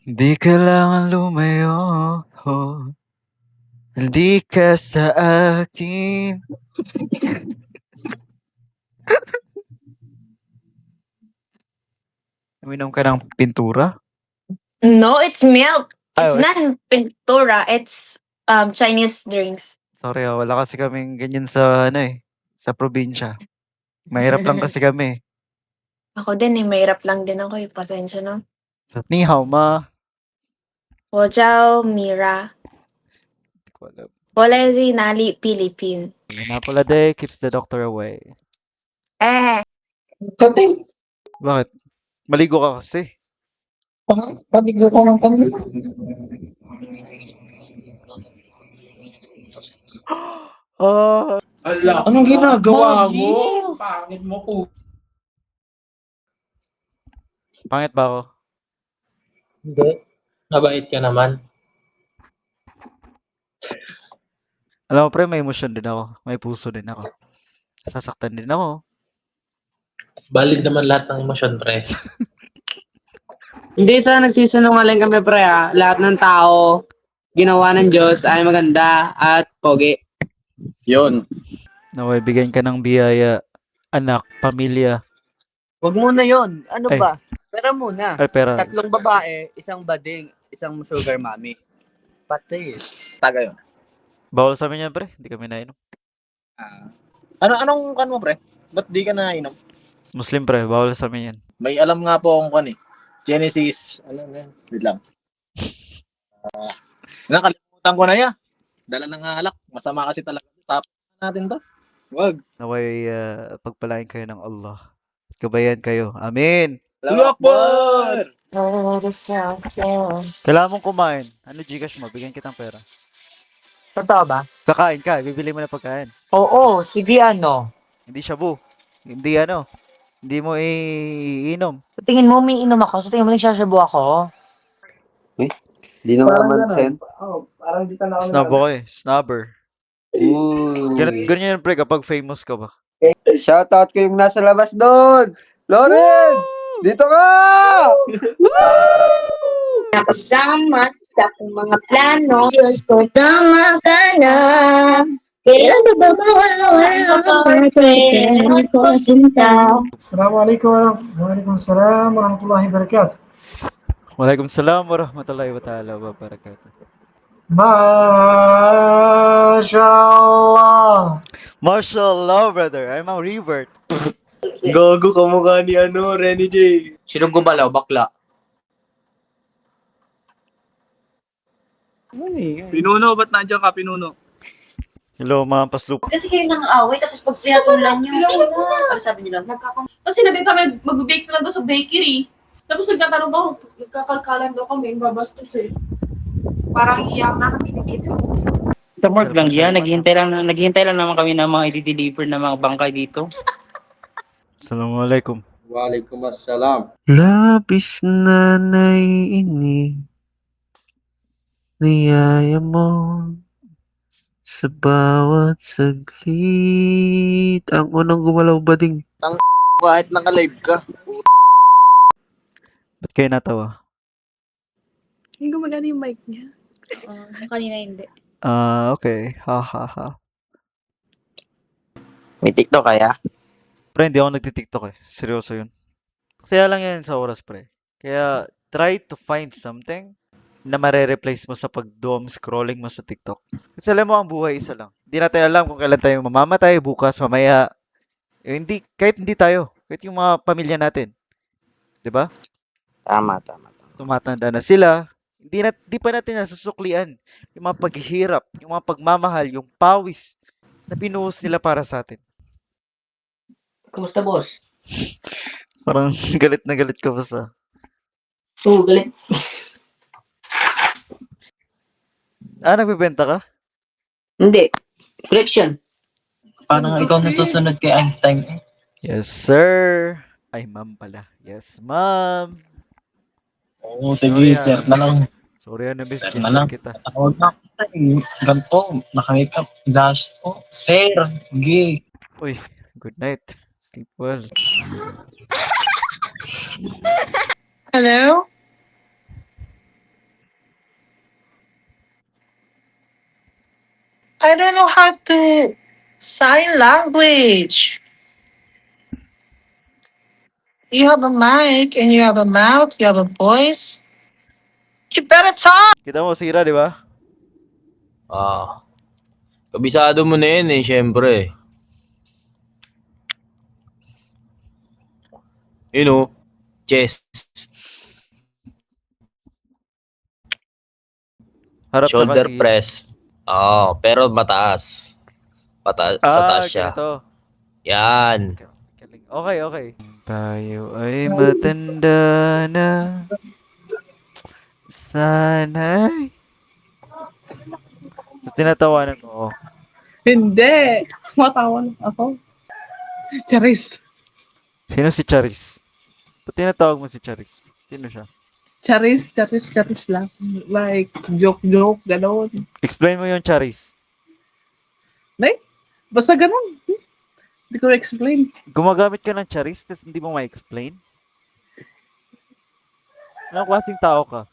Di kailangan lumayo, hindi ka sa akin. Uminom ka ng pintura? No, it's milk. It's Oh, not pintura. It's Chinese drinks. Sorry, wala kasi kaming ganyan sa sa probinsya. Mahirap lang kasi kami. Ako din mahirap lang din ako pasensya na. Ni hao ma. 我叫 Mira， Di ko alam. 我来自哪里？菲律宾。 Napala day keeps the doctor away. Kati, Bakit? Maligo ka kasi. patigo ko ng kanila. Ala, Anong ginagawa Magi? mo? Pangit mo po. Pangit ba ako? Hindi. Mabait ka naman. Alam mo pre, may emosyon din ako. May puso din ako. Sasaktan din ako. Valid naman lahat ng emosyon, pre. Hindi sa nagsisinungaling kami pre lahat ng tao ginawa ng Diyos ay maganda at pogi. Yun. Naway, bigyan ka ng biyaya, anak, pamilya. Wag muna yon. Ano Ay. ba? Pera muna. Ay, pera. 3 babae, 1 bading, 1 sugar mommy. Patay. Taga yun. Bawal sa amin yan, pre. Hindi kami nainom. Anong kan mo, pre? Ba't di ka nainom? Muslim, pre. Bawal sa amin yan. May alam nga po akong kan eh. Genesis, ano na yan? Wait lang. Nakalimutan ko na yan. Dala ng alak. Masama kasi talaga. Tapos natin to. Wag. Naway, pagpalain kayo ng Allah. At gabayan kayo. Amin! Allahu Akbar! Kailangan mong kumain. Ano Gcash mo? Bigyan kitang pera. Totoo ba? Kakain ka. Bibili mo na pagkain. Oo, sige ano. Hindi shabu. Hindi Hindi mo iinom. Sa tingin mo may inom ako? Sa tingin mo nagsasabo ako? Di naman sen. Snob ako eh. Snobber. Ganyan yan, pre, kapag famous ka ba? Shoutout ko yung nasa labas doon. Lauren! Dito ka! Nakasama sa akong mga plano. Diyos ko, tama ka na. Kailan ba mawawala ang pwede ko sinta? Assalamualaikum warahmatullahi wabarakatuh. Waalaikumsalam warahmatullahi wabarakatuh. Mashallah. Mashallah, brother. I'm a revert. Gago ka mukha ni Renny J. Sinong gumalaw? Bakla. Pinuno, ba't nandiyan ka, Pinuno? Hello, mga paslup. Kasi kayo nang away, tapos pag suyatan lang nyo. Ano sabi nila? Kasi sinabi kami, mag-bake na lang daw sa bakery. Tapos nagtatanong ako, nagkakalkalan daw kami, babastos eh. Parang iyak na kami dito. Sa work lang yan, naghihintay lang naman kami ng mga i-deliver na mga bangkay dito. Assalamualaikum. Waalaikumsalam. Labis na naiinig. Niyaya mo sa bawat saglit. Ang unang gumalaw ba ding? Kahit naka-live ka. Ba't kayo natawa? Hindi gumagana yung mic niya. Kanina hindi. Okay. Ha ha ha. May TikTok kaya? Pre, hindi ako nagtitiktok eh. Seryoso yun. Kaya lang yan sa oras, pre. Kaya, try to find something na mare-replace mo sa pag-doom scrolling mo sa TikTok. Kasi alam mo, ang buhay isa lang. Hindi natin alam kung kailan tayo mamamatay, bukas, mamaya. Kahit hindi tayo. Kahit yung mga pamilya natin. 'Di ba? Tama. Tumatanda na sila. Hindi pa natin nasusuklian yung mga paghihirap, yung mga pagmamahal, yung pawis na pinuhos nila para sa atin. Kumusta boss? Parang galit na galit ka ba sa... Oo, galit. Nagbebenta ka? Hindi. Friction. Parang ikaw nasusunod kay Einstein eh. Yes, sir. Ay, ma'am pala. Yes, ma'am. Oo, sige, sir na lang. Sorry, Annabis. Sir Ginto na lang. kita. Ako na. Ganito. Naka-makeup. Dash to. Sir. Gay. Uy, good night. Sleep well. Hello? I don't know how to sign language. You have a mic and you have a mouth, you have a voice. You better talk. Kita mo, sira, di ba? Kabisado mo na yun syempre. Chest. Harap Shoulder tsaka si... press. Pero mataas. Sa taas siya. ganito. Yan. Okay, okay. Tayo ay matanda na. Sana'y... So, tinatawanan mo ako. Hindi. Matawan ako. Charis. Sino si Charis? Ba't tinatawag mo si Charis? Sino siya? Charis lang. Like, joke, gano'n. Explain mo yung Charis. Basta gano'n. Hindi ko explain. Gumagamit ka ng Charis tapos hindi mo ma-explain? Anong klaseng tao ka?